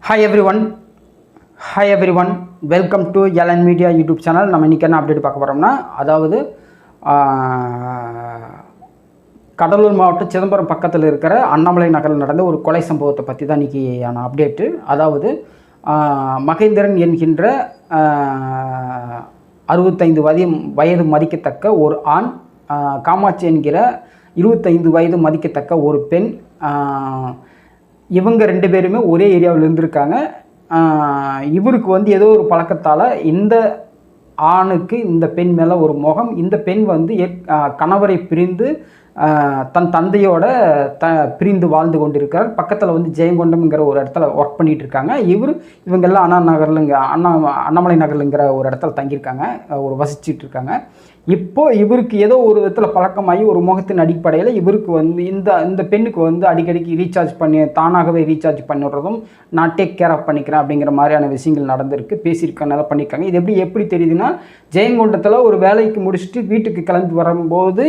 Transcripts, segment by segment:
Hi everyone. Hi everyone. Welcome to LN Media YouTube channel. நம்ம இன்னைக்கு என்ன update பார்க்க போறோம்னா அதாவது கடலூர் மாவட்டம் சிதம்பரம் பக்கத்தில் இருக்கிற அண்ணாமலை நகரில் நடந்த ஒரு கொலை சம்பவத்தை பற்றி தான் இன்றைக்கியான அப்டேட்டு. அதாவது மகேந்திரன் என்கின்ற 65 வயது மதிக்கத்தக்க ஒரு ஆண், காமாட்சி என்கிற 25 வயது மதிக்கத்தக்க ஒரு பெண், இவங்க 2 பேருமே ஒரே ஏரியாவில் இருந்திருக்காங்க. இவருக்கு வந்து ஏதோ ஒரு பழக்கத்தால் இந்த ஆணுக்கு இந்த பெண் மேலே ஒரு மோகம். இந்த பெண் வந்து கணவரை பிரிந்து தன் தந்தையோட பிரிந்து வாழ்ந்து கொண்டிருக்கார். பக்கத்தில் வந்து ஜெயங்கொண்டம்ங்கிற ஒரு இடத்துல ஒர்க் பண்ணிகிட்டு இருக்காங்க. இவங்கெல்லாம் அண்ணாமலை நகர்லுங்கிற ஒரு இடத்துல தங்கியிருக்காங்க, வசிச்சுட்டு இருக்காங்க. இப்போது இவருக்கு ஏதோ ஒரு விதத்தில் பழக்கமாகி ஒரு முகத்தின் அடிப்படையில் இவருக்கு வந்து இந்த பெண்ணுக்கு வந்து அடிக்கடிக்கு ரீசார்ஜ் பண்ணி தானாகவே ரீசார்ஜ் பண்ணிடுறதும், நான் டேக் கேர் ஆஃப் பண்ணிக்கிறேன் அப்படிங்கிற மாதிரியான விஷயங்கள் நடந்திருக்கு, பேசியிருக்கனால பண்ணியிருக்காங்க. இது எப்படி தெரியுதுன்னா, ஜெயங்கொண்டத்தில் ஒரு வேலைக்கு முடிச்சுட்டு வீட்டுக்கு கிளம்பி வரும்போது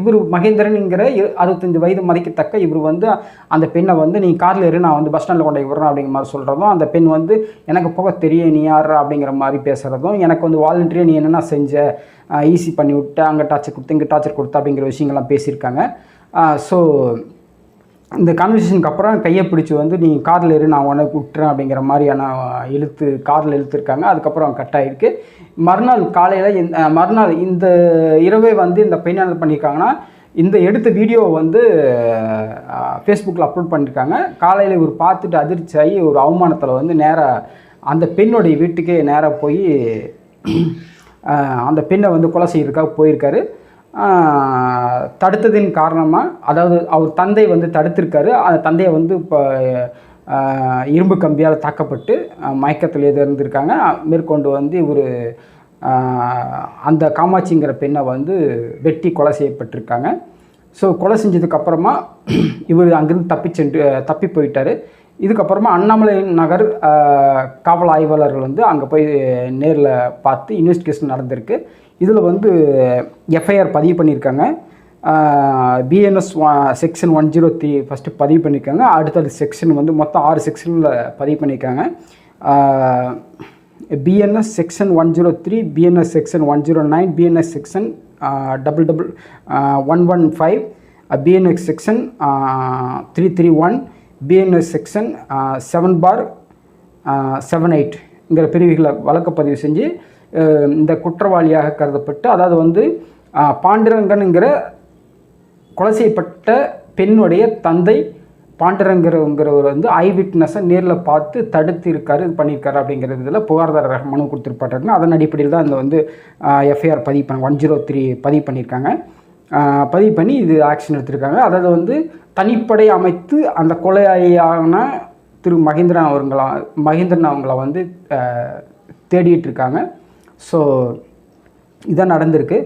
இவர் மகேந்திரனுங்கிற 65 வயது மதிக்கத்தக்க இவர் வந்து அந்த பெண்ணை வந்து நீ காரில் ஏறு, நான் வந்து பஸ் ஸ்டாண்டில் கொண்டு விடுறேன் அப்படிங்கிற மாதிரி சொல்கிறதும், அந்த பெண் வந்து எனக்கு போக தெரியும் நீ யார் அப்படிங்கிற மாதிரி பேசுகிறதும், எனக்கு வந்து வாலண்டரியாக நீ என்னென்ன செஞ்ச, ஈஸி பண்ணி விட்டு அங்கே டார்ச்சர் கொடுத்து இங்கே டார்ச்சர் கொடுத்து அப்படிங்கிற விஷயங்கள்லாம் பேசியிருக்காங்க. ஸோ இந்த கான்வர்சேஷனுக்கு அப்புறம் கையை பிடிச்சி வந்து நீ காரில் ஏறு, நான் உனக்கு விட்டுறேன் அப்படிங்கிற மாதிரியான காரில் இழுத்துருக்காங்க. அதுக்கப்புறம் கட் ஆகிருக்கு. மறுநாள் இந்த இரவே வந்து இந்த பெண் என்ன பண்ணியிருக்காங்கன்னா, இந்த எடுத்த வீடியோவை வந்து ஃபேஸ்புக்கில் அப்லோட் பண்ணியிருக்காங்க. காலையில் இவர் பார்த்துட்டு அதிர்ச்சி ஆகி ஒரு அவமானத்தில் வந்து நேராக அந்த பெண்ணுடைய வீட்டுக்கே நேராக போய் அந்த பெண்ணை வந்து கொலை செய்யறதுக்காக போயிருக்காரு. தடுத்ததின் காரணமாக, அதாவது அவர் தந்தை வந்து தடுத்திருக்காரு. அந்த தந்தையை வந்து இப்போ இரும்பு கம்பியால் தாக்கப்பட்டு மயக்கத்தில் இருந்திருக்காங்க. மேற்கொண்டு வந்து இவர் அந்த காமாட்சிங்கிற பெண்ணை வந்து வெட்டி கொலை செய்யப்பட்டிருக்காங்க. ஸோ கொலை செஞ்சதுக்கப்புறமா இவர் அங்கேருந்து தப்பி போயிட்டார். இதுக்கப்புறமா அண்ணாமலை நகர் காவல் ஆய்வாளர்கள் வந்து அங்கே போய் நேரில் பார்த்து இன்வெஸ்டிகேஷன் நடந்திருக்கு. இதில் வந்து எஃப்ஐஆர் பதிவு பண்ணியிருக்காங்க. பிஎன்எஸ் செக்ஷன் 103 ஃபஸ்ட்டு பதிவு பண்ணியிருக்காங்க. அடுத்தது செக்ஷன் வந்து மொத்தம் 6 செக்ஷனில் பதிவு பண்ணியிருக்காங்க. BNS section 103, BNS section 109, BNS section 115, BNS section 331, BNS section 7/78ங்கிற பிரிவுகளை வழக்கப்பதிவு செஞ்சு இந்த குற்றவாளியாக கருதப்பட்டு, அதாவது வந்து பாண்டுரங்கனுங்கிற கொலை செய்யப்பட்ட பெண்ணுடைய தந்தை பாண்டுரங்கிறவர் வந்து ஐ விட்னஸை நேரில் பார்த்து தடுத்து இருக்காரு, இது பண்ணியிருக்காரு அப்படிங்கிறதுல புகார்தாரர் மனு கொடுத்துருப்பாட்டாருங்க. அதன் அடிப்படையில் தான் இந்த வந்து எஃப்ஐஆர் 103 பதிவு பண்ணியிருக்காங்க. பதிவு பண்ணி இது ஆக்ஷன் எடுத்திருக்காங்க. அதாவது வந்து தனிப்படை அமைத்து அந்த கொலையாளியான திரு மகேந்திரன் அவங்கள வந்து தேடிட்டு இருக்காங்க. ஸோ இதான் நடந்திருக்கு.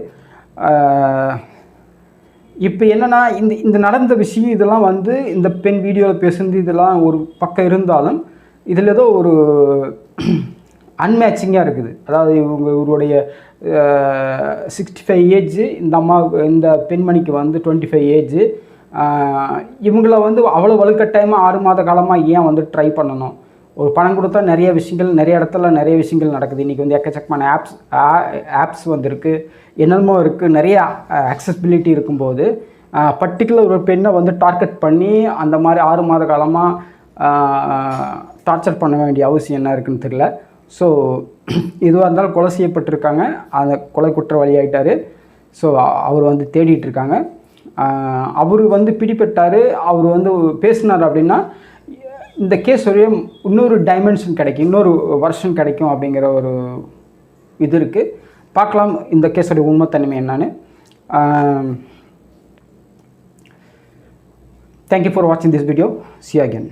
இப்போ என்னென்னா, இந்த நடந்த விஷயம் இதெல்லாம் வந்து இந்த பெண் வீடியோவில் பேசுனது இதெல்லாம் ஒரு பக்கம் இருந்தாலும் இதில் ஏதோ ஒரு அன்மேட்சிங்காக இருக்குது. அதாவது இவருடைய 65 ஏஜ், இந்த பெண்மணிக்கு வந்து 25 ஏஜ். இவங்கள வந்து அவ்வளோ வலுக்கட்டாயமாக 6 மாத காலமாக ஏன் வந்து ட்ரை பண்ணணும்? ஒரு பணம் கொடுத்தா நிறைய இடத்துல நிறைய விஷயங்கள் நடக்குது. இன்றைக்கி வந்து எக்கச்சக்கமான ஆப்ஸ் வந்துருக்கு, என்னென்னமோ இருக்குது, நிறைய அக்சசிபிலிட்டி இருக்கும்போது பர்டிகுலர் ஒரு பெண்ணை வந்து டார்கெட் பண்ணி அந்த மாதிரி 6 மாத காலமாக டார்ச்சர் பண்ண வேண்டிய அவசியம் என்ன இருக்குதுன்னு தெரியல. ஸோ எதுவாக இருந்தாலும் கொலை செய்யப்பட்டிருக்காங்க. அந்த கொலை குற்றவாளி ஆகிட்டார். ஸோ அவர் வந்து தேடிட்டுருக்காங்க. அவர் வந்து பிடிபட்டார். அவர் வந்து பேசினார் அப்படின்னா இந்த கேஸ் வரையும் இன்னொரு டைமென்ஷன் கிடைக்கும், இன்னொரு வருஷன் கிடைக்கும் அப்படிங்கிற ஒரு இது இருக்குது. பார்க்கலாம் இந்த கேஸோடைய உண்மைத்தன்மை என்னன்னு. தேங்க்யூ ஃபார் வாட்சிங் this video. See you again.